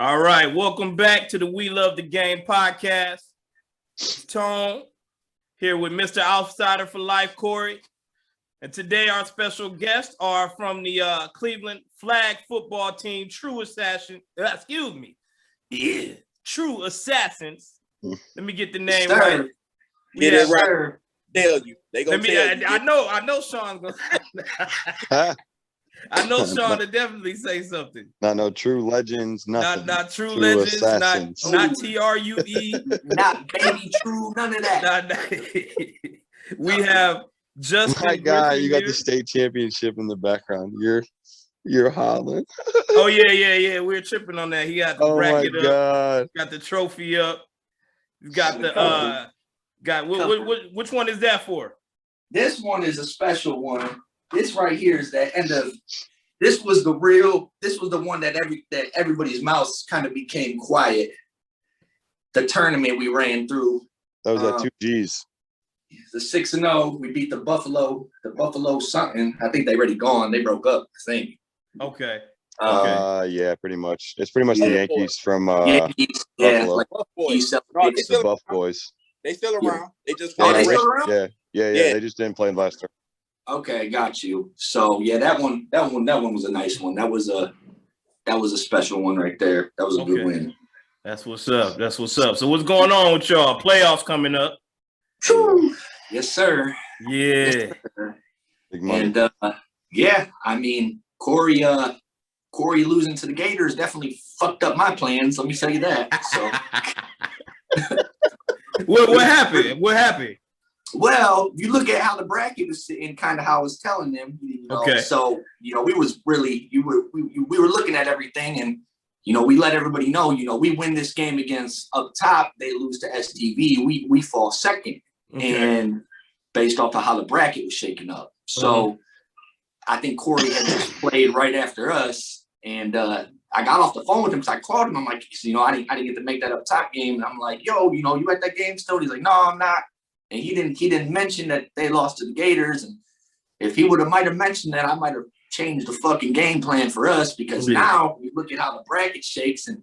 All right, welcome back to the We Love the Game podcast. It's Tone here with Mr. Outsider for Life, Corey. And today our special guests are from the Cleveland flag football team, Tru Assassins. Tru Assassins. Let me get the name right. Get it right. Tell you. They gonna tell you. I know Sean's gonna I know Sean to definitely say something. No true legends, nothing. Not true legends, assassins. not TRUE. Not baby true, none of that. We have Justin. My guy, you got the state championship in the background. You're hollering. Oh yeah. We're tripping on that. He got the bracket up. Got the trophy up. You got the which one is that for? This one is a special one. This right here is the end of. This was the one that everybody's mouths kind of became quiet. The tournament we ran through. That was at 2 G's. The 6-0. We beat the Buffalo something. I think they already gone. They broke up, I think. Okay. Yeah, pretty much. It's pretty much the Yankees from Yankees, Buffalo. like The Buff Boys. They still around. They just they still around? Yeah. They just didn't play last term. Okay, got you. So yeah, that one was a nice one. That was a special one right there. That was a good win. That's what's up. So what's going on with y'all? Playoffs coming up. Yes, sir. Yeah. Yes, sir. Big money. And I mean, Corey losing to the Gators definitely fucked up my plans. Let me tell you that. So What happened? What happened? Well, you look at how the bracket was sitting, kind of how I was telling them. Okay. So we were looking at everything, and we let everybody know. We win this game against up top, they lose to STV. We fall second, and based off of how the bracket was shaking up. So I think Corey had just played right after us, and I got off the phone with him because I called him. I'm like, I didn't get to make that up top game, and I'm like, yo, you at that game still? He's like, no, I'm not. And he didn't mention that they lost to the Gators. And if he might have mentioned that, I might have changed the fucking game plan for us, because now we look at how the bracket shakes, and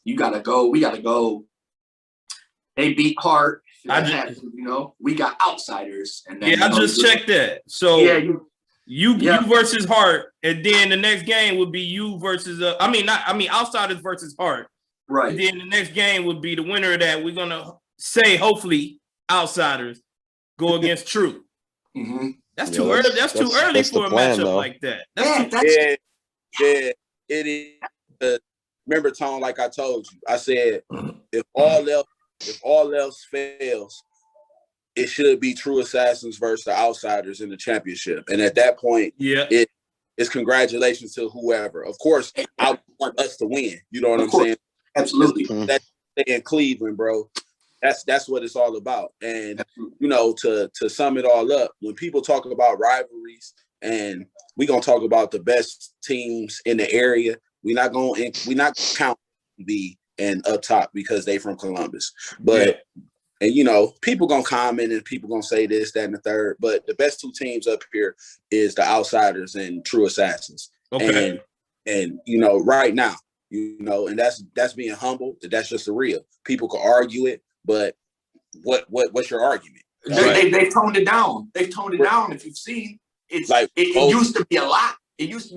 we gotta go. They beat Hart. We got outsiders. And then, I just checked that. So you versus Hart, and then the next game would be you versus outsiders versus Hart. Right. And then the next game would be the winner of that. We're gonna say hopefully outsiders go against Tru. Mm-hmm. That's too early. That's too early for a matchup like that. Yeah, it is. Remember, Tone, like I told you, I said if all else fails, it should be Tru Assassins versus the outsiders in the championship. And at that point, it's congratulations to whoever. Of course, I want us to win. You know what I'm saying? Absolutely. That's in Cleveland, bro. That's what it's all about. And to sum it all up, when people talk about rivalries, and we're gonna talk about the best teams in the area, we're not count B and up top because they from Columbus. But and people gonna comment and people gonna say this, that, and the third. But the best two teams up here is the outsiders and Tru Assassins. Okay. And right now, and that's being humble. That's just the real. People can argue it. But what's your argument? They've toned it down. They've toned it down. If you've seen, it's like it used to be a lot. It used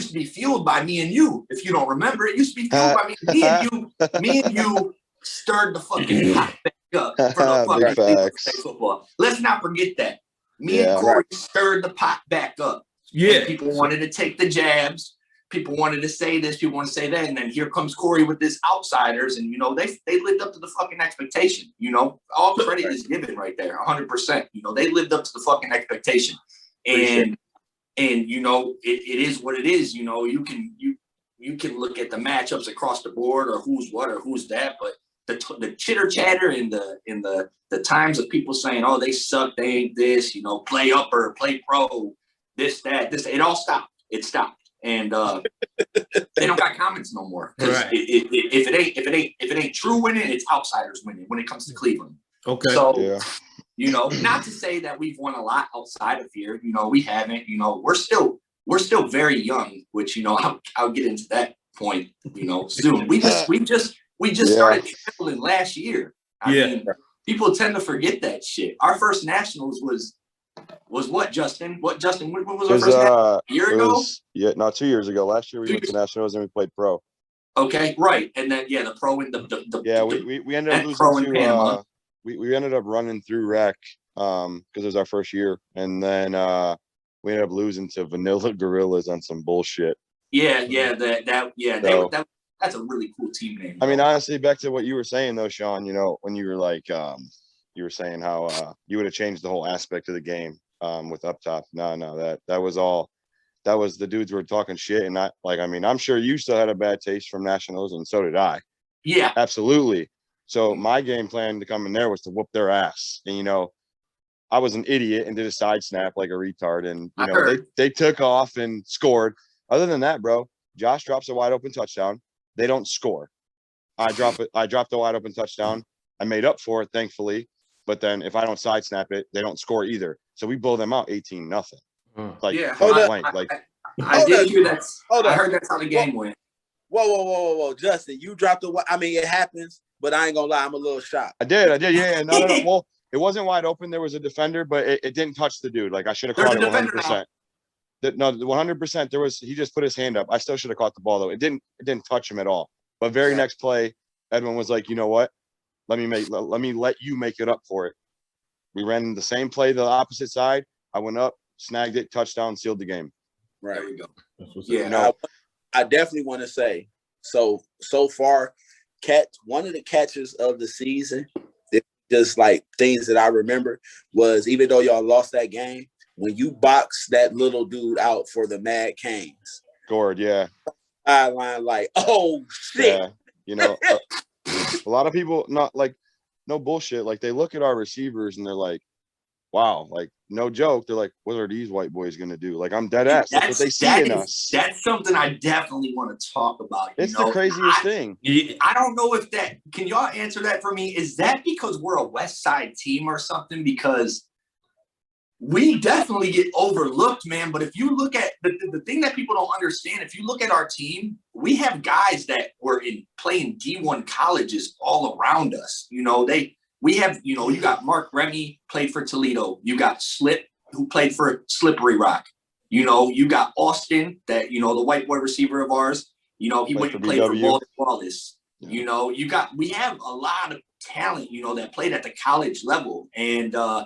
to be fueled by me and you. If you don't remember, it used to be fueled by me and you. Me and you stirred the fucking pot back up for the fucking football. Let's not forget that. Me and Corey stirred the pot back up. Yeah. And people wanted to take the jabs. People wanted to say this, people want to say that, and then here comes Corey with this outsiders, and they lived up to the fucking expectation. All credit is given right there, 100%. They lived up to the fucking expectation, and it is what it is. You can look at the matchups across the board, or who's what or who's that, but the chitter chatter and the times of people saying, oh, they suck, they ain't this, play upper, play pro, this, it all stopped. It stopped. And they don't got comments no more. Because if it ain't Tru winning, it's outsiders winning when it comes to Cleveland. Okay. So not to say that we've won a lot outside of here. We haven't. We're still very young, which I'll get into that point, soon. We just started traveling last year. I mean, people tend to forget that shit. Our first nationals was what, Justin? When was our first nationals? A year ago? 2 years ago. Last year we went to nationals and we played pro. Okay, right. And then the pro and we ended up losing to we ended up running through rec because it was our first year, and then we ended up losing to Vanilla Gorillas on some bullshit. That's a really cool team name. I mean, honestly, back to what you were saying though, Sean, when you were like you were saying how you would have changed the whole aspect of the game with up top. No, that was the dudes were talking shit, and not like, I mean, I'm sure you still had a bad taste from nationals, and so did I. Yeah, absolutely. So my game plan to come in there was to whoop their ass, and I was an idiot and did a side snap like a retard, and they took off and scored. Other than that, bro, Josh drops a wide open touchdown. They don't score. I dropped a wide open touchdown. I made up for it, thankfully. But then if I don't side snap it, they don't score either. So we blow them out 18-0. Like, I did hear that. I heard that's how the game went. Whoa. Justin, you dropped I mean, it happens, but I ain't gonna lie, I'm a little shocked. I did. Yeah. No. Well, it wasn't wide open. There was a defender, but it didn't touch the dude. Like, I should have caught it 100%. No, 100%. He just put his hand up. I still should have caught the ball though. It didn't touch him at all. But very next play, Edwin was like, you know what? Let me let you make it up for it. We ran the same play the opposite side. I went up, snagged it, touchdown, sealed the game. Right. There we go. Yeah. I definitely want to say, so far, one of the catches of the season, just like things that I remember, was even though y'all lost that game, when you boxed that little dude out for the Mad Canes. Scored, yeah. Sideline, like, oh shit. Yeah. A lot of people, not like, no bullshit. Like, they look at our receivers and they're like, wow, like, no joke. They're like, what are these white boys going to do? Like, I'm dead ass. That's what they see in us. That's something I definitely want to talk about. It's the craziest thing. I don't know if can y'all answer that for me? Is that because we're a West Side team or something? Because we definitely get overlooked, man. But if you look at the thing that people don't understand, if you look at our team, we have guys that were playing D1 colleges all around us. We have, you got Mark Remy, played for Toledo. You got Slip, who played for Slippery Rock. You got Austin, that, the white boy receiver of ours. He went and played for Wallace. Yeah. We have a lot of talent, that played at the college level. And, I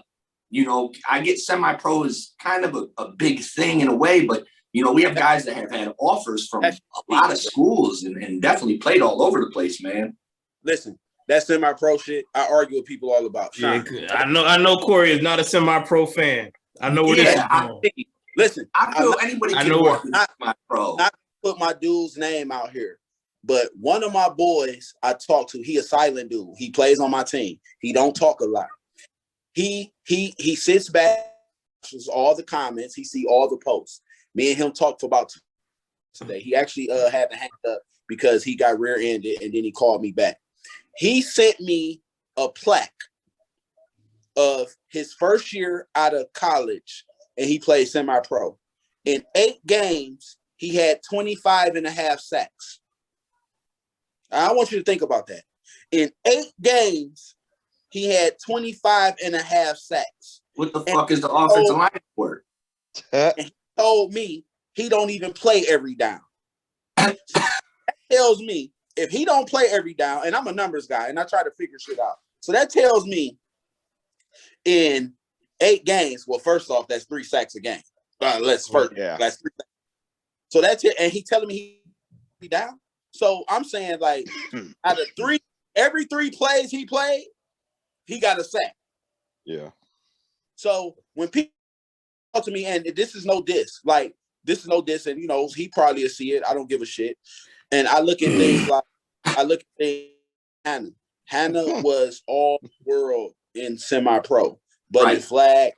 get semi-pro is kind of a big thing in a way, but, we have guys that have had offers from a lot of schools and definitely played all over the place, man. Listen, that semi-pro shit, I argue with people all about. Yeah, I know Corey is not a semi-pro fan. I know where this is going. Listen, I feel anybody can walk in semi-pro. Not put my dude's name out here, but one of my boys I talk to, he a silent dude. He plays on my team. He don't talk a lot. He sits back, watches all the comments. He see all the posts. Me and him talked for about 2 days today. He actually had to hang up because he got rear-ended, and then he called me back. He sent me a plaque of his first year out of college, and he played semi-pro. In 8 games, he had 25.5 sacks. I want you to think about that. In 8 games, he had 25.5 sacks. What the fuck is the offensive line for? And he told me he don't even play every down. That tells me if he don't play every down, and I'm a numbers guy, and I try to figure shit out. So that tells me in 8 games, well, first off, that's 3 sacks a game. That's 3 sacks. So that's it. And he telling me he down. So I'm saying, like, out of every 3 plays he played, he got a sack. Yeah. So when people talk to me, and this is no diss, and he probably will see it. I don't give a shit. And I look at things Hannah. Hannah was all world in semi-pro, but in flag,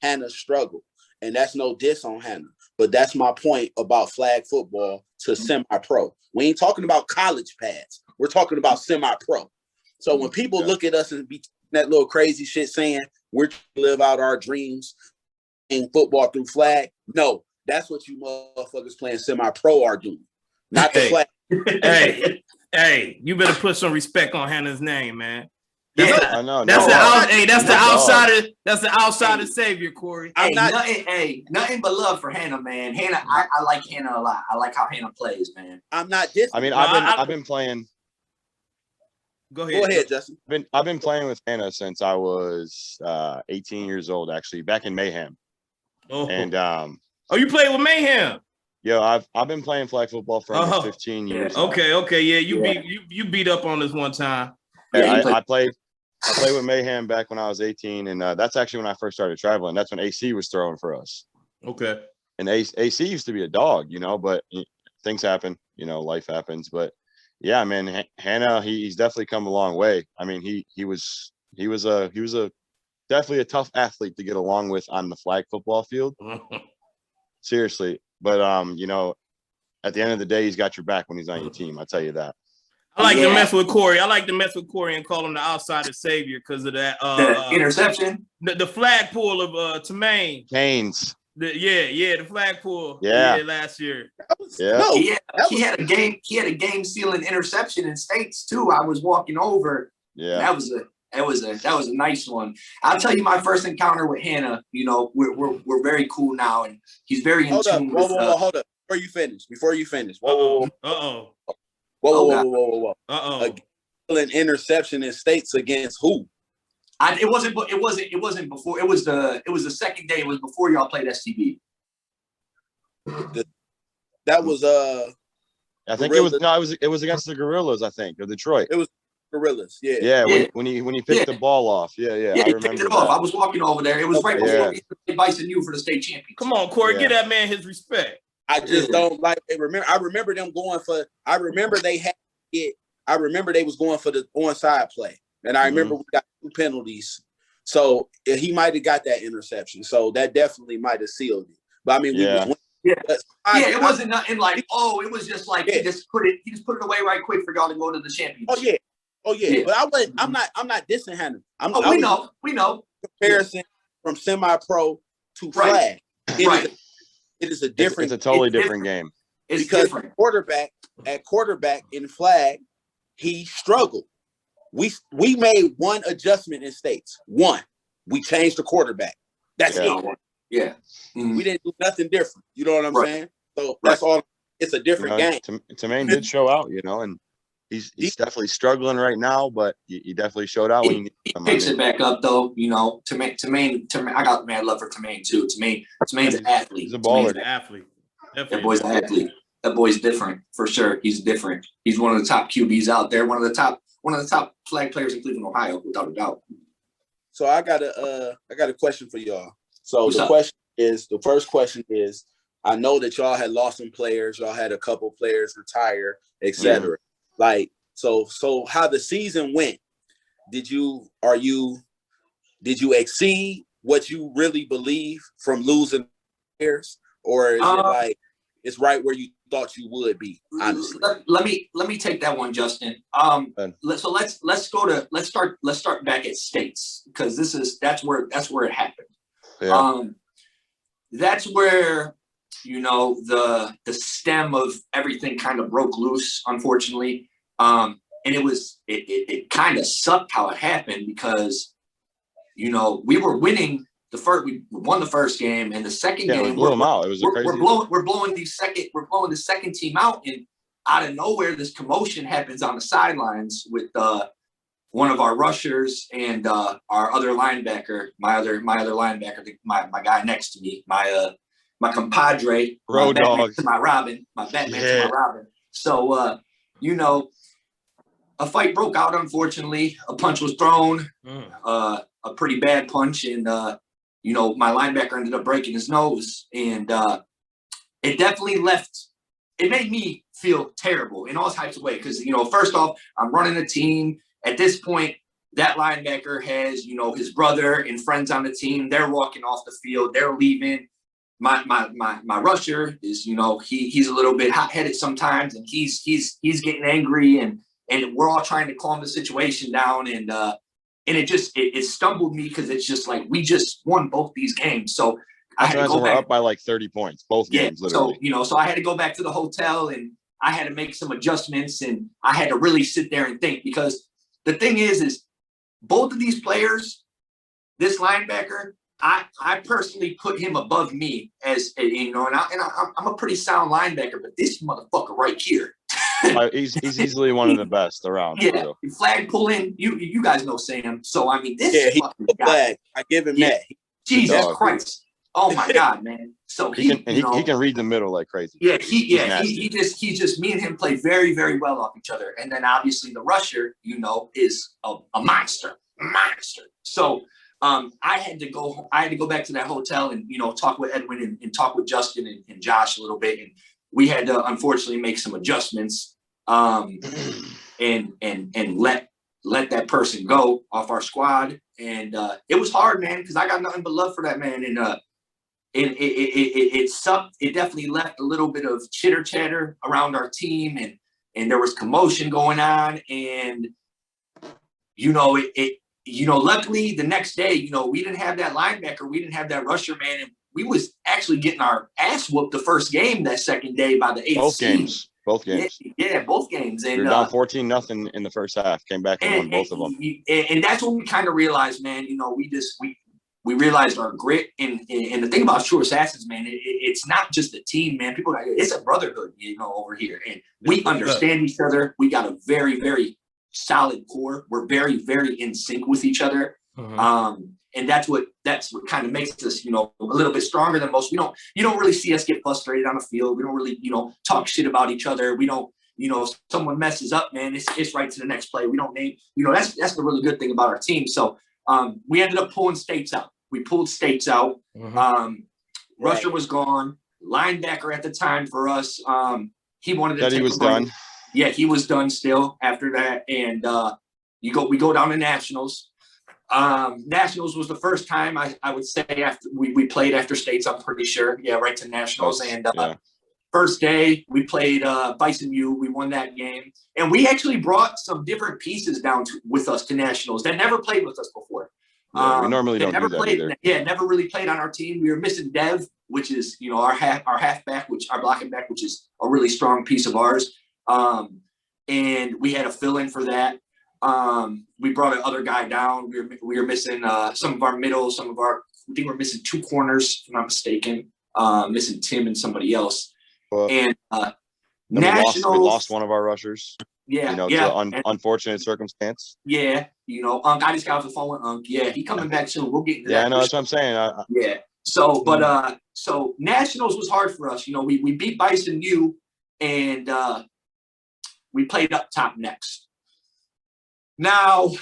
Hannah struggled. And that's no diss on Hannah. But that's my point about flag football to semi-pro. We ain't talking about college pads. We're talking about semi-pro. So when people look at us and be that little crazy shit saying we're trying to live out our dreams in football through flag, no, that's what you motherfuckers playing semi-pro are doing. Not the flag. Hey, you better put some respect on Hannah's name, man. I know. That's the outsider. That's the outsider savior, Corey. Nothing but love for Hannah, man. Hannah, I like Hannah a lot. I like how Hannah plays, man. I'm not this. I mean, I've been playing. Go ahead, Justin. I've been playing with Hannah since I was 18 years old, actually, back in Mayhem. Oh. And you played with Mayhem? Yo, I've been playing flag football for almost 15 years. Now. Okay, yeah, you beat up on this one time. Yeah, I played with Mayhem back when I was 18, and that's actually when I first started traveling. That's when AC was throwing for us. Okay. And AC used to be a dog, but things happen, life happens. But yeah, man, Hannah, he's definitely come a long way. I mean, he was definitely a tough athlete to get along with on the flag football field. Seriously. But at the end of the day, he's got your back when he's on your team. I'll tell you that. I like to mess with Corey. I like to mess with Corey and call him the outsider savior because of that the interception. The flagpole of Tremaine. Canes. The flagpole. Yeah, last year. He had a game sealing interception in States too. I was walking over. Yeah, that was a nice one. I'll tell you my first encounter with Hannah. We're very cool now, and he's very in tune. Hold up. Before you finish. Whoa. An interception in States against who? It wasn't before. It was the second day. It was before y'all played STB. That was I think it was against the Gorillas, I think, of Detroit. It was Gorillas, yeah. Yeah, when he picked the ball off. Yeah, I remember picked it off. I was walking over there. It was right before we played Bison U for the state championship. Come on, Corey, give that man his respect. I just don't like it. I remember them going for. I remember they had it. I remember they was going for the onside play, and I remember we got 2 penalties. So he might have got that interception. So that definitely might have sealed it. But I mean, it wasn't nothing like it was just like he just put it away right quick for y'all to go to the championship. Oh yeah. But I'm not dissing Hannah. We know. Comparison from semi-pro to flag. It is a different. It's a totally different game. It's because different. quarterback in flag, he struggled. We made one adjustment in States. One, we changed the quarterback. That's it. Yeah. Mm-hmm. We didn't do nothing different. You know what I'm saying? So that's all. It's a different game. Tremaine did show out, and he's definitely struggling right now, but he definitely showed out when he picks it back up, though. Tremaine. I got mad love for Tremaine too. Tremaine's an athlete. He's a baller. That boy's an athlete. That boy's different for sure. He's different. He's one of the top QBs out there. One of the top flag players in Cleveland, Ohio, without a doubt. So I got a question for y'all. So the first question is, I know that y'all had lost some players. Y'all had a couple players retire, etc. Like, so how the season went, did you exceed what you really believe from losing players, or is it like it's right where you thought you would be? Honestly, let me take that one, Justin. Let's start back at States, because that's where it happened. Yeah. That's where the stem of everything kind of broke loose, unfortunately. And it kind of sucked how it happened, because we were winning we won the first game, and the second game blew them out. It was crazy. We're blowing the second team out, and out of nowhere this commotion happens on the sidelines with one of our rushers and our other linebacker, my other linebacker, my guy next to me, my compadre, Road dog to my Robin, my Batman to my Robin. So a fight broke out. Unfortunately, a punch was thrown, a pretty bad punch, and my linebacker ended up breaking his nose, and it definitely it made me feel terrible in all types of ways, because first off, I'm running a team. At this point, that linebacker has, his brother and friends on the team. They're walking off the field. They're leaving. My rusher is, he's a little bit hot-headed sometimes, and he's getting angry, and we're all trying to calm the situation down, and it stumbled me, because it's just like we just won both these games. So I had to go back. We're up by like 30 points, both games, literally. So I had to go back to the hotel, and I had to make some adjustments, and I had to really sit there and think, because the thing is both of these players, this linebacker, I personally put him above me as, you know, and I'm a pretty sound linebacker, but this motherfucker right here. He's easily one of the best around. Yeah, flag pulling. You guys know Sam. So I mean, this fucking guy. Flag. I give him that. Jesus Christ! Oh my God, man. So he can read the middle like crazy. Yeah, he just me and him play very, very well off each other. And then obviously the rusher, you know, is a monster. So I had to go back to that hotel and, you know, talk with Edwin and talk with Justin and Josh a little bit. And we had to unfortunately make some adjustments and let that person go off our squad. And it was hard, man, because I got nothing but love for that man. And it sucked. It definitely left a little bit of chitter chatter around our team, and there was commotion going on. And you know, luckily the next day, you know, we didn't have that linebacker, we didn't have that rusher, man, and we was actually getting our ass whooped the first game that second day by the 8th seed. Both games. Yeah, both games. And we were down 14-0 in the first half. Came back and won both of them. And that's when we kind of realized, man, you know, we realized our grit. And the thing about Tru Assassins, man, it's not just a team, man. It's a brotherhood, you know, over here. And we understand each other. We got a very, very solid core. We're very, very in sync with each other. And that's what kind of makes us, you know, a little bit stronger than most. You don't really see us get frustrated on the field. We don't really, you know, talk shit about each other. We don't, you know, if someone messes up, man, it's right to the next play. We don't name, you know, that's the really good thing about our team. So we ended up pulling States out. We pulled States out. Rusher was gone. Linebacker at the time for us, he wanted to take he was done. Yeah, he was done still after that. And we go down to Nationals. Nationals was the first time I would say after we played after States, I'm pretty sure. Yeah, right to Nationals. And first day we played Bison U. We won that game. And we actually brought some different pieces down with us to Nationals that never played with us before. Yeah, we normally don't do that either. Yeah, never really played on our team. We were missing Dev, which is, you know, our halfback, our blocking back, which is a really strong piece of ours. And we had a fill-in for that. We brought another guy down. We were missing some of our middle, I think we're missing 2 corners, if I'm not mistaken. Missing Tim and somebody else. And Nationals, we lost one of our rushers. Yeah, you know, to unfortunate circumstance. Yeah, you know, I just got off the phone with Unc. Yeah, he coming back soon. We'll get into that. Yeah, I know, that's what I'm saying. Yeah. So, but so Nationals was hard for us. You know, we beat Bison U, and we played up top next. Now,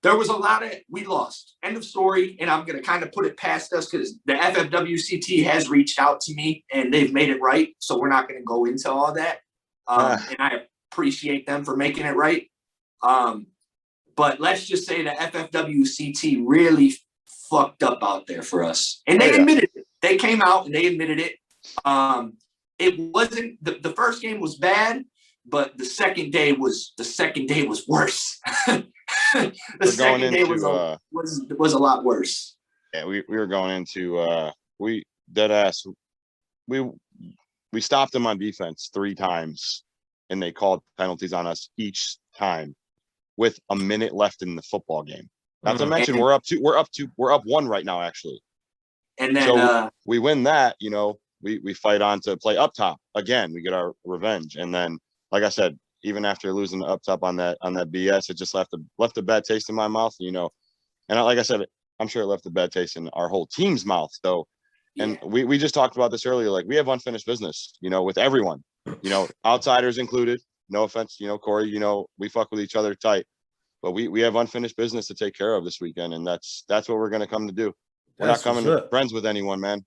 there was a lot of, we lost. End of story. And I'm going to kind of put it past us because the FFWCT has reached out to me and they've made it right. So we're not going to go into all that. And I appreciate them for making it right. But let's just say the FFWCT really fucked up out there for us. And they admitted it. They came out and they admitted it. It wasn't, the first game was bad, but the second day was worse. The second day was a lot worse. Yeah, we were going into we stopped them on defense 3 times, and they called penalties on us each time with a minute left in the football game. Not to mention we're up 1 right now actually. And then so we win that, you know, we fight on to play up top again. We get our revenge, and then like I said, even after losing up top on that BS, it just left a bad taste in my mouth, you know. And like I said, I'm sure it left a bad taste in our whole team's mouth. So, and we just talked about this earlier. Like, we have unfinished business, you know, with everyone, you know, outsiders included. No offense, you know, Corey, you know, we fuck with each other tight, but we have unfinished business to take care of this weekend, and that's what we're gonna come to do. We're not coming to friends with anyone, man.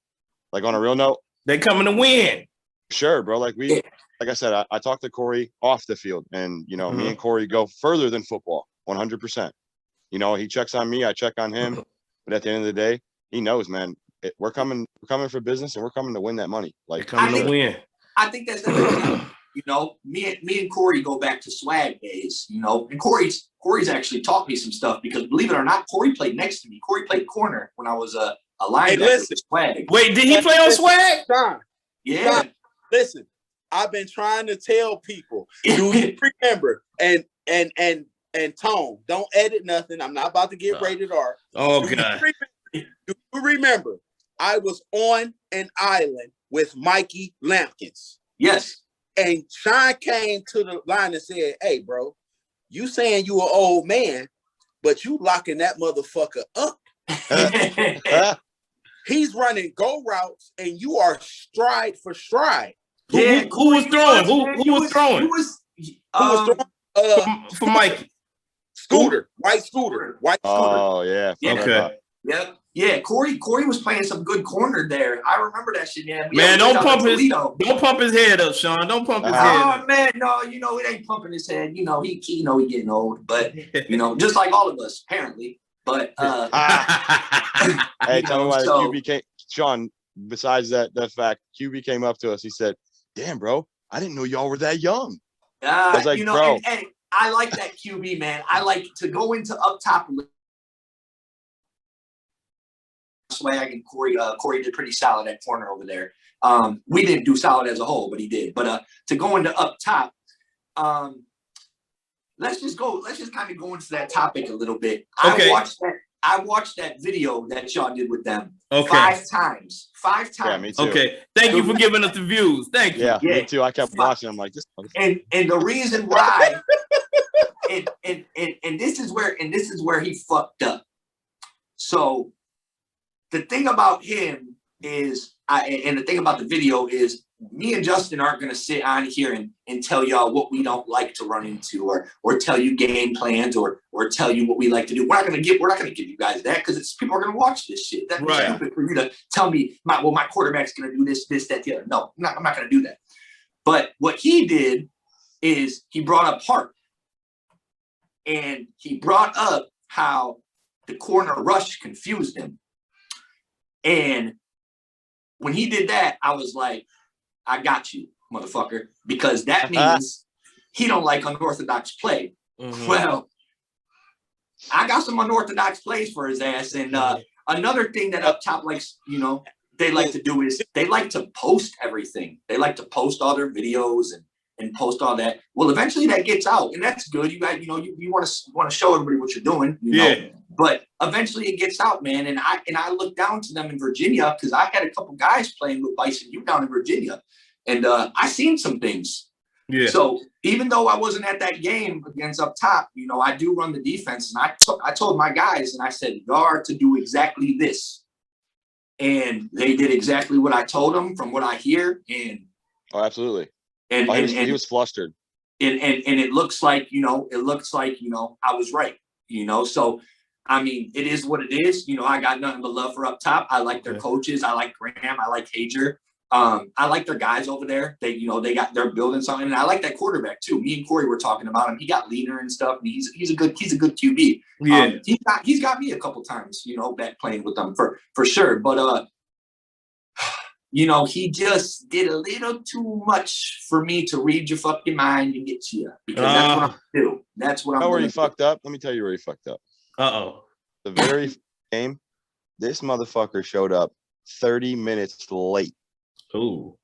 Like, on a real note, they coming to win. Sure, bro. Like I said, I talked to Corey off the field, and, you know, me and Corey go further than football, 100%. You know, he checks on me, I check on him, but at the end of the day, he knows, man, we're coming for business, and we're coming to win that money. Like, coming to win. I think that's the thing. You know, me and Corey go back to swag days, you know, and Corey's actually taught me some stuff because, believe it or not, Corey played next to me. Corey played corner when I was a linebacker with swag. Wait, did he play on swag? Tom, yeah. Tom, listen, I've been trying to tell people. Do you remember? And Tone, don't edit nothing. I'm not about to get rated R. Oh, do God. do you remember? I was on an island with Mikey Lampkins. Yes. And Sean came to the line and said, hey, bro, you saying you an old man, but you locking that motherfucker up. He's running go routes, and you are stride for stride. Yeah, who was throwing? Who was throwing? Who was throwing? For Mikey. Scooter, white scooter. Oh, yeah. Okay. Yep. Yeah, Corey was playing some good corner there. I remember that shit, man. Man, don't pump his head up, Sean. Don't pump his head up. Oh man, no, it ain't pumping his head. He getting old, but just like all of us, apparently. But hey, tell me why QB came. Sean, besides that fact, QB came up to us. He said, "Damn, bro, I didn't know y'all were that young." I was like, bro. And I like that QB, man. I like to go into up top. Swag and Corey did pretty solid at corner over there. We didn't do solid as a whole, but he did. But to go into up top, let's just kind of go into that topic a little bit. Okay. I watched that video that y'all did with them 5 times. Yeah, me too. Okay. Thank you for giving us the views. Thank you. Yeah, me too. I kept watching. I'm like, this. And the reason why, and this is where he fucked up. So the thing about him is, and the thing about the video is, me and Justin aren't going to sit on here and tell y'all what we don't like to run into, or tell you game plans, or tell you what we like to do. We're not going to give you guys that, because people are going to watch this shit. That'd be stupid for you to tell me my quarterback's going to do this, that, the other. No, I'm not going to do that. But what he did is he brought up heart, and he brought up how the corner rush confused him. And when he did that, I was like, I got you, motherfucker, because that means he don't like unorthodox play. Mm-hmm. Well, I got some unorthodox plays for his ass. And another thing that up top likes, they like to do is they like to post everything. They like to post all their videos and post all that. Well, eventually that gets out, and that's good. You got, you want to show everybody what you're doing. You know? But eventually it gets out, man. And I look down to them in Virginia, because I had a couple guys playing with Bison U down in Virginia, and I seen some things. Yeah. So even though I wasn't at that game against up top, I do run the defense, and I told my guys, and I said, y'all are to do exactly this, and they did exactly what I told them from what I hear. And absolutely. And he was flustered. And it looks like I was right. So. I mean, it is what it is. I got nothing but love for up top. I like their coaches. I like Graham. I like Hager. I like their guys over there. They're building something. And I like that quarterback too. Me and Corey were talking about him. He got leaner and stuff. And he's a good QB. Yeah. He's got me a couple times, back playing with them for sure. But he just did a little too much for me to read your fucking mind and get to you, because that's what I'm gonna do. That's what I'm where he fucked up. Let me tell you where he fucked up. The very game, this motherfucker showed up 30 minutes late. Ooh.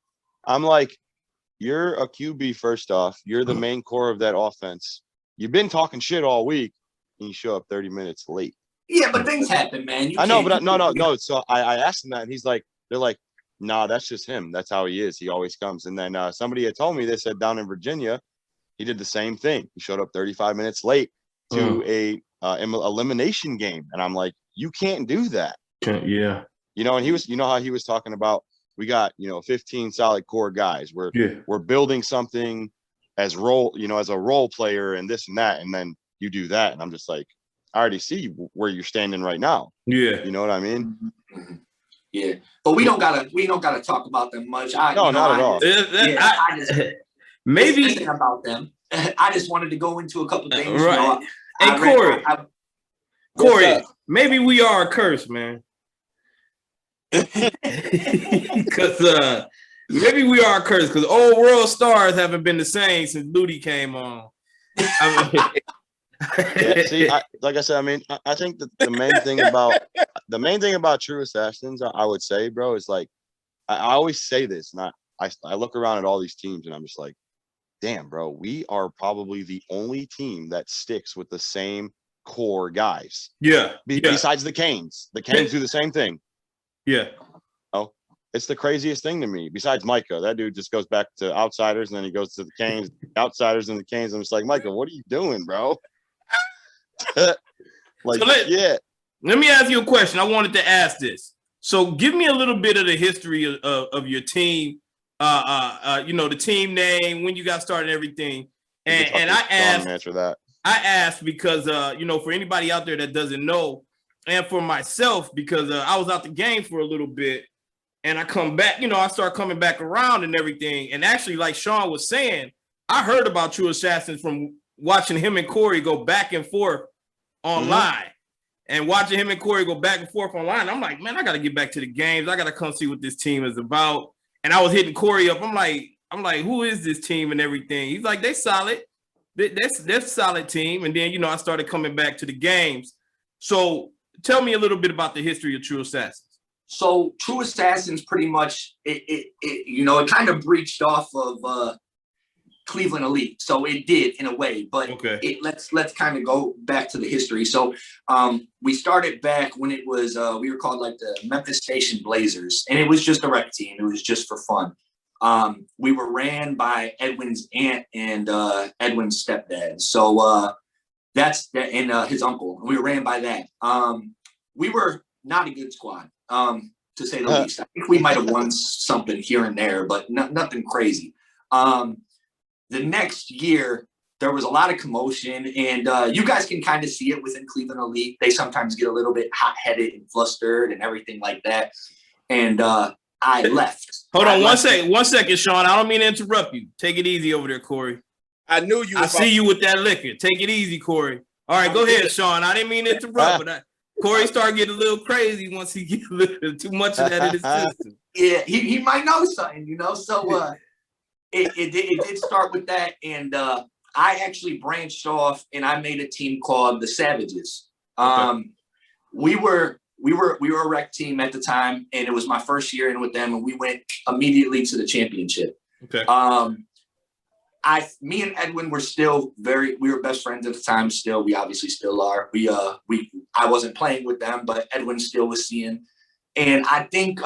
I'm like, you're a QB first off. You're the main core of that offense. You've been talking shit all week, and you show up 30 minutes late. Yeah, but things happen, man. I know, but no. So I asked him that, and they're like, nah, that's just him. That's how he is. He always comes. And then somebody had told me, they said down in Virginia, he did the same thing. He showed up 35 minutes late to a elimination game, and I'm like, you can't do that. Yeah. And he was, how he was talking about, we got 15 solid core guys. We're building something as a role player and this and that, and then you do that, and I'm just like, I already see where you're standing right now. Yeah. You know what I mean? Yeah, but we don't gotta talk about them much. Not at all. Maybe about them. I just wanted to go into a couple things. Right. Hey, Corey, maybe we are a curse, man. Because maybe we are a curse, because old world stars haven't been the same since Ludi came on. Like I said, I think that the main thing about Tru Assassins, I would say, bro, is like, I always say this, and I look around at all these teams and I'm just like, damn, bro, we are probably the only team that sticks with the same core guys. Yeah. Besides the Canes. The Canes do the same thing. Yeah. Oh, it's the craziest thing to me. Besides Micah, that dude just goes back to Outsiders and then he goes to the Canes, Outsiders and the Canes. I'm just like, Micah, what are you doing, bro? Like, yeah. Let me ask you a question. I wanted to ask this. So give me a little bit of the history of your team. The team name, when you got started, and everything. And I asked because for anybody out there that doesn't know, and for myself, because I was out the game for a little bit, and I come back, I start coming back around and everything. And actually, like Sean was saying, I heard about Tru Assassins from watching him and Corey go back and forth online. And watching him and Corey go back and forth online, I'm like, man, I got to get back to the games. I got to come see what this team is about. And I was hitting Corey up. I'm like, who is this team and everything? He's like, they solid. That's solid team. And then, I started coming back to the games. So tell me a little bit about the history of Tru Assassins. So Tru Assassins pretty much, it kind of breached off of Cleveland Elite. So it did in a way, but let's kind of go back to the history. So we started back when it was, we were called like the Memphis Station Blazers, and it was just a rec team. It was just for fun. We were ran by Edwin's aunt and Edwin's stepdad. So that's that, and his uncle. And we were ran by that. We were not a good squad, to say the least. I think we might have won something here and there, but nothing crazy. The next year, there was a lot of commotion, and you guys can kind of see it within Cleveland Elite. They sometimes get a little bit hot-headed and flustered and everything like that. And I left. Hold on one second, Sean. I don't mean to interrupt you. Take it easy over there, Corey. I knew you. I see you with that liquor. Take it easy, Corey. All right, go ahead, Sean. I didn't mean to interrupt, but Corey started getting a little crazy once he gets a little too much of that in his system. Yeah, he might know something, So it did start with that, and I actually branched off and I made a team called the Savages. We were a rec team at the time, and it was my first year in with them, and we went immediately to the championship. Me and Edwin were still we were best friends at the time. Still, we obviously still are. I wasn't playing with them, but Edwin still was seeing, and I think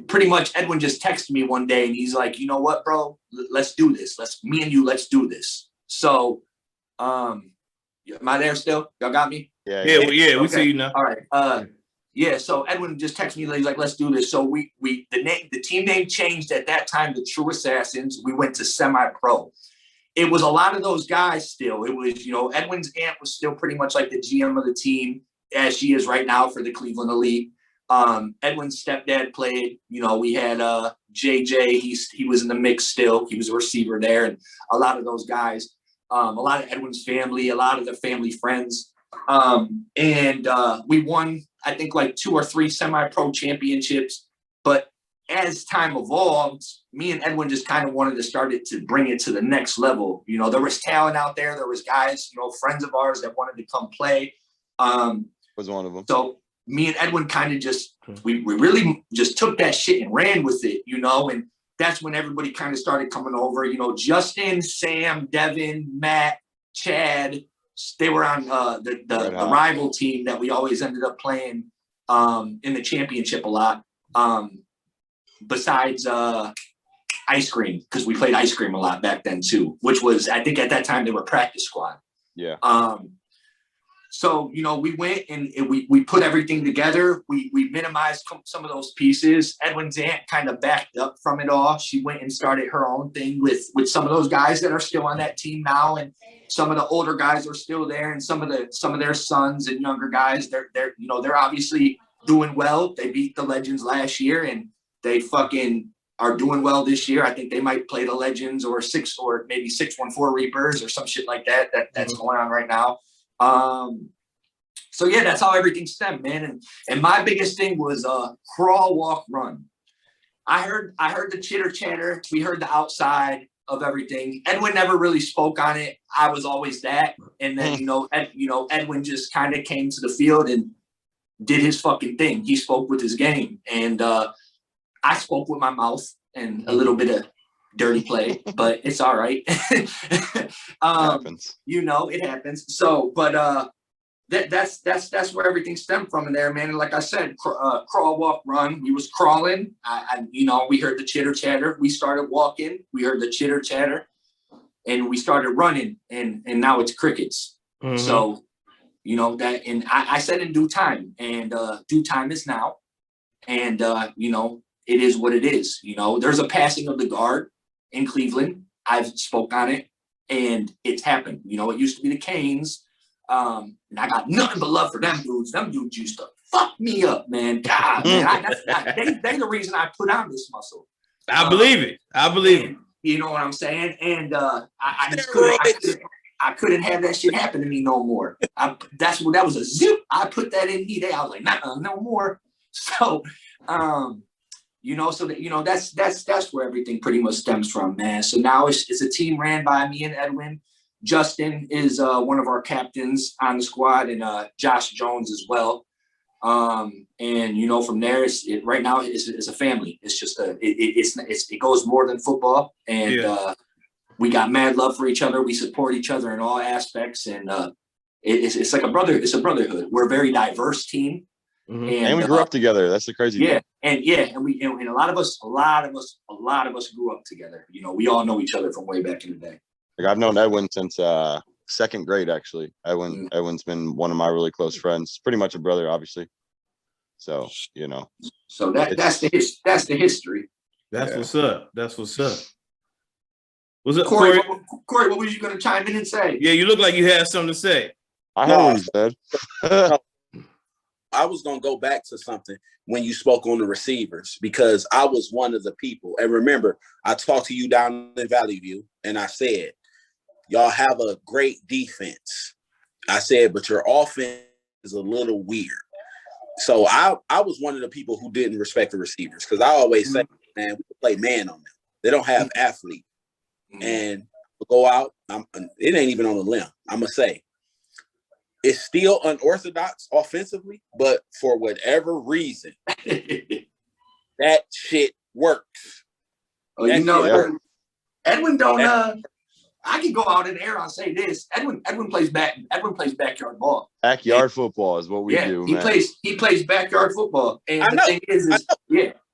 pretty much Edwin just texted me one day and he's like, you know what, bro, let's do this. Let's do this. So, am I there still? Y'all got me? Yeah. We see you now. All right. So Edwin just texted me, he's like, let's do this. So the team name changed at that time to Tru Assassins. We went to semi-pro. It was a lot of those guys still. It was, Edwin's aunt was still pretty much like the GM of the team as she is right now for the Cleveland Elite. Edwin's stepdad played, we had JJ, he was in the mix still. He was a receiver there, and a lot of those guys, a lot of Edwin's family, a lot of their family friends. And we won, I think, like 2 or 3 semi-pro championships. But as time evolved, me and Edwin just kind of wanted to start it to bring it to the next level. There was talent out there. There was guys, friends of ours that wanted to come play. Was one of them. So me and Edwin kind of just, we really just took that shit and ran with it, and that's when everybody kind of started coming over, Justin, Sam, Devin, Matt, Chad, they were on the rival team that we always ended up playing in the championship a lot. Besides Ice Cream, because we played Ice Cream a lot back then too, which was, I think at that time they were practice squad. Yeah. So, we went and we put everything together. We minimized some of those pieces. Edwin's aunt kind of backed up from it all. She went and started her own thing with some of those guys that are still on that team now. And some of the older guys are still there. And some of their sons and younger guys, they're obviously doing well. They beat the Legends last year and they fucking are doing well this year. I think they might play the Legends or maybe 614 Reapers or some shit like that. That's going on right now. So yeah, that's how everything stemmed, man. And my biggest thing was crawl, walk, run. I heard the chitter chatter. We heard the outside of everything. Edwin never really spoke on it. I was always that. And then Edwin just kind of came to the field and did his fucking thing. He spoke with his game. And I spoke with my mouth and a little bit of dirty play, but it's all right. Happens. You know, it happens. So, but that's where everything stemmed from in there, man. And like I said, crawl, walk, run. We was crawling. You know, we heard the chitter chatter. We started walking. We heard the chitter chatter, and we started running. And now it's crickets. Mm-hmm. So, you know that. And I said in due time, and due time is now. And you know, it is what it is. You know, there's a passing of the guard in Cleveland. I've spoke on it, and it's happened. You know, it used to be the Canes. And I got nothing but love for them dudes. Them dudes used to fuck me up, man. God, man, they the reason I put on this muscle. I believe it. I believe it. You know what I'm saying? And I just couldn't have that shit happen to me no more. That was a zip. I put that in me. I was like, nah, no more. So, you know, so that, you know, that's where everything pretty much stems from, man. So now it's a team ran by me and Edwin. Justin is one of our captains on the squad, and Josh Jones as well. And you know, from there, right now it's a family. It's just it goes more than football, and we got mad love for each other. We support each other in all aspects, and it's like a brother. It's a brotherhood. We're a very diverse team, and we grew up together. That's the crazy thing. And a lot of us grew up together. You know, we all know each other from way back in the day. Like I've known Edwin since second grade, actually. Edwin's been one of my really close friends. Pretty much a brother, obviously. So, you know. So that's the history. That's what's up. That's what's up. What's up, Corey? Corey, what was you going to chime in and say? Yeah, you look like you had something to say. I heard what he said. I was going to go back to something when you spoke on the receivers, because I was one of the people. And remember, I talked to you down in Valley View, and I said, y'all have a great defense. I said, but your offense is a little weird. So I was one of the people who didn't respect the receivers, because I always say, man, we play man on them. They don't have athletes. And we'll go out. It ain't even on the limb. I'm going to say, it's still unorthodox offensively, but for whatever reason, that shit works. Oh, you know, Edwin don't. I can go out in the air and say this. Edwin plays backyard ball. Backyard football is what we do. He plays backyard football. And the thing is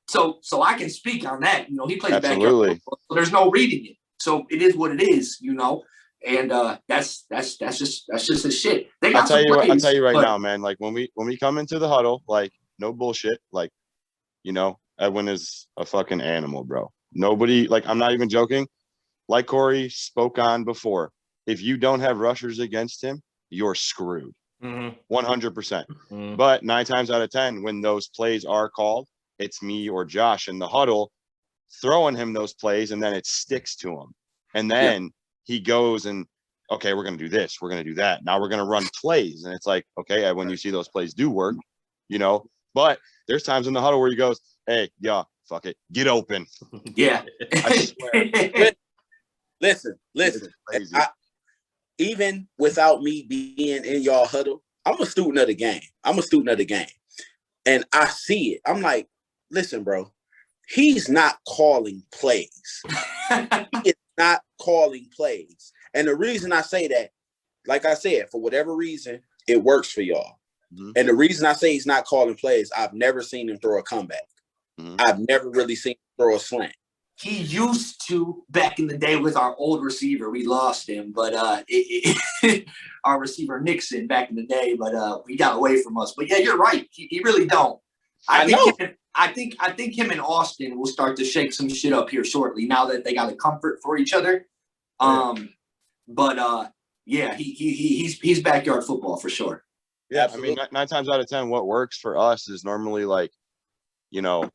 so I can speak on that. You know, he plays backyard football, so there's no reading it. So it is what it is, you know. And that's just his shit. I'll tell you right now, man. Like when we come into the huddle, like no bullshit. Like, you know, Edwin is a fucking animal, bro. Nobody, like, I'm not even joking. Like Corey spoke on before, if you don't have rushers against him, you're screwed. 100%. But 9 times out of 10, when those plays are called, it's me or Josh in the huddle throwing him those plays, and then it sticks to him. And then he goes and, okay, we're going to do this. We're going to do that. Now we're going to run plays. And it's like, okay, when you see those plays do work, you know, but there's times in the huddle where he goes, hey, fuck it. Get open. Yeah. I swear. Listen. Even without me being in y'all huddle, I'm a student of the game. And I see it. I'm like, listen, bro, he's not calling plays. He is not calling plays. And the reason I say that, like I said, for whatever reason, it works for y'all. And the reason I say he's not calling plays, I've never seen him throw a comeback. I've never really seen him throw a slant. He used to back in the day with our old receiver. We lost him, but our receiver Nixon back in the day, but he got away from us. But yeah, you're right. He really don't. I think him and Austin will start to shake some shit up here shortly now that they got a comfort for each other. But he's backyard football for sure. Yeah, absolutely. I mean, 9 times out of 10, what works for us is normally like, you know,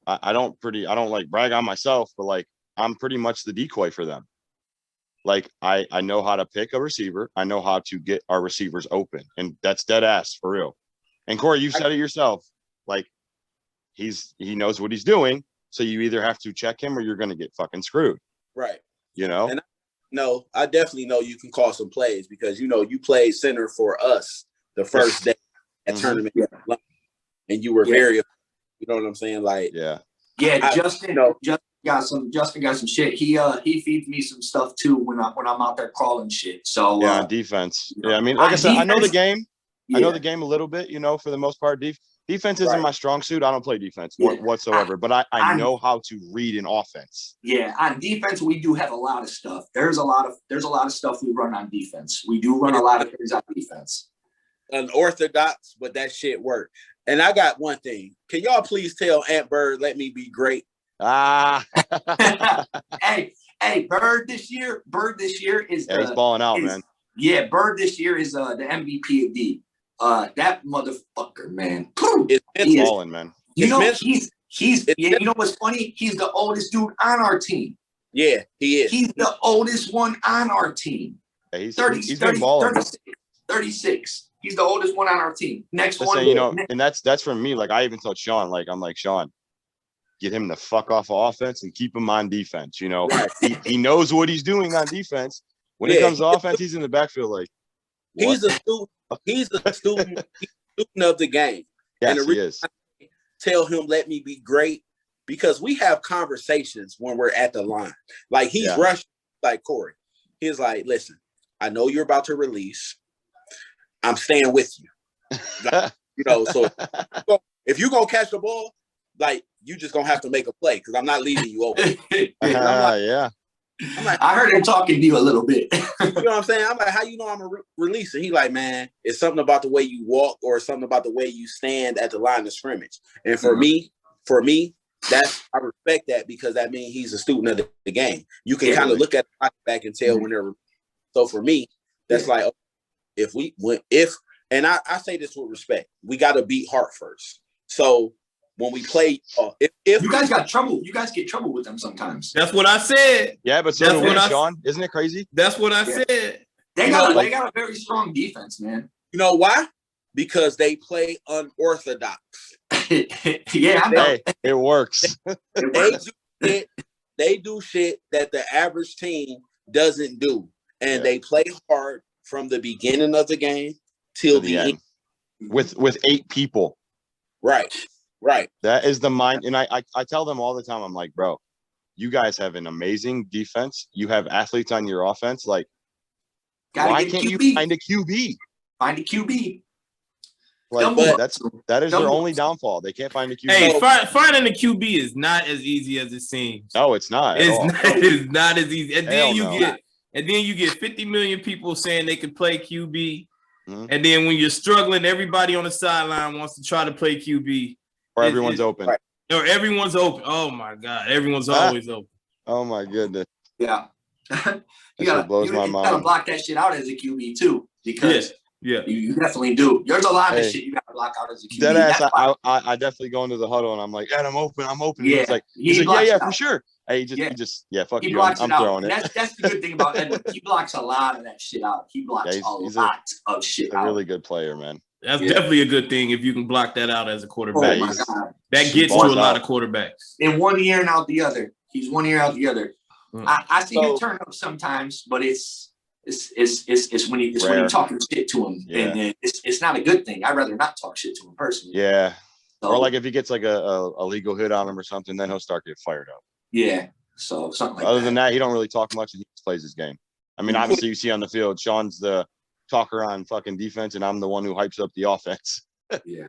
I don't like brag on myself, but like I'm pretty much the decoy for them. Like I know how to pick a receiver. I know how to get our receivers open, and that's dead ass for real. And Corey, you said it yourself. Like he knows what he's doing. So you either have to check him or you're going to get fucking screwed. Right. You know? And I definitely know you can call some plays because, you know, you played center for us the first day at tournament. And you were very, you know what I'm saying? Like, Yeah, Justin got some shit. He feeds me some stuff too when I'm out there calling shit. So yeah, on defense. Yeah, I mean, like I said, I know the game. Yeah. I know the game a little bit, for the most part. Defense isn't my strong suit. I don't play defense whatsoever, but I know how to read an offense. Yeah, on defense, we do have a lot of stuff. There's a lot of stuff we run on defense. We do run a lot of things on defense. Unorthodox, but that shit worked. And I got one thing. Can y'all please tell Ant Bird, let me be great? Hey, Bird this year is he's balling out, man. Yeah, Bird this year is the MVP of D. That motherfucker, man. He's balling, man. You know what's funny? He's the oldest dude on our team. Yeah, he is. He's the oldest one on our team. Yeah, he's been balling. 36. He's the oldest one on our team. Next one. And that's for me. Like, I even told Sean, like, I'm like, Sean, get him the fuck off of offense and keep him on defense. Right. he knows what he's doing on defense. When it comes to offense, he's in the backfield like, what? He's a student of the game. Yes, and the he is. I tell him, let me be great, because we have conversations when we're at the line. Like, he's rushing, like Corey. He's like, listen, I know you're about to release. I'm staying with you. Like, so if you're going to catch the ball, like, you just going to have to make a play, because I'm not leaving you open. I'm like, I heard him talking to you a little bit. You know what I'm saying? I'm like, how you know I'm a releaser? He like, man, it's something about the way you walk or something about the way you stand at the line of scrimmage. And for me, I respect that, because that means he's a student of the game. You can kind of look at the back and tell when they're. So for me, that's like, and I say this with respect, we got to beat Hart first. So when we play, if you guys get trouble with them sometimes. That's what I said. Yeah, but so do Sean. Isn't it crazy? That's what I said. They got a very strong defense, man. You know why? Because they play unorthodox. Yeah, I know. Hey, it works. They do shit that the average team doesn't do, and they play hard from the beginning of the game till the end. With 8 people. Right. That is the mind. And I tell them all the time, I'm like, bro, you guys have an amazing defense. You have athletes on your offense. Like, why can't you find a QB? Find a QB. Like, that is their only downfall. They can't find a QB. Hey, finding a QB is not as easy as it seems. No, it's not. It's not as easy. And then you get 50 million people saying they can play QB. Mm-hmm. And then when you're struggling, everybody on the sideline wants to try to play QB. Or everyone's open. Right. Or everyone's open. Oh my God. Everyone's always open. Oh my goodness. Yeah. you gotta block that shit out as a QB too. Because you definitely do. There's a lot of shit you gotta block out as a QB. Deadass, I definitely go into the huddle and I'm like, Ed, I'm open. Yeah. He's like, yeah, for sure. Hey, fuck you. I'm throwing it. That's the good thing about Edwin. He blocks a lot of that shit out. He blocks a lot of shit out. He's a really good player, man. That's definitely a good thing if you can block that out as a quarterback. Oh my God. That gets to a lot of quarterbacks. In one ear and out the other. He's one ear out the other. I see him turn up sometimes, but it's when you're talking shit to him, and it's not a good thing. I'd rather not talk shit to him personally. Yeah. So, or like if he gets like a legal hit on him or something, then he'll start getting fired up. Yeah. So something like that. Other than that, he don't really talk much and he just plays his game. I mean, obviously you see on the field, Sean's the talker on fucking defense, and I'm the one who hypes up the offense. Yeah.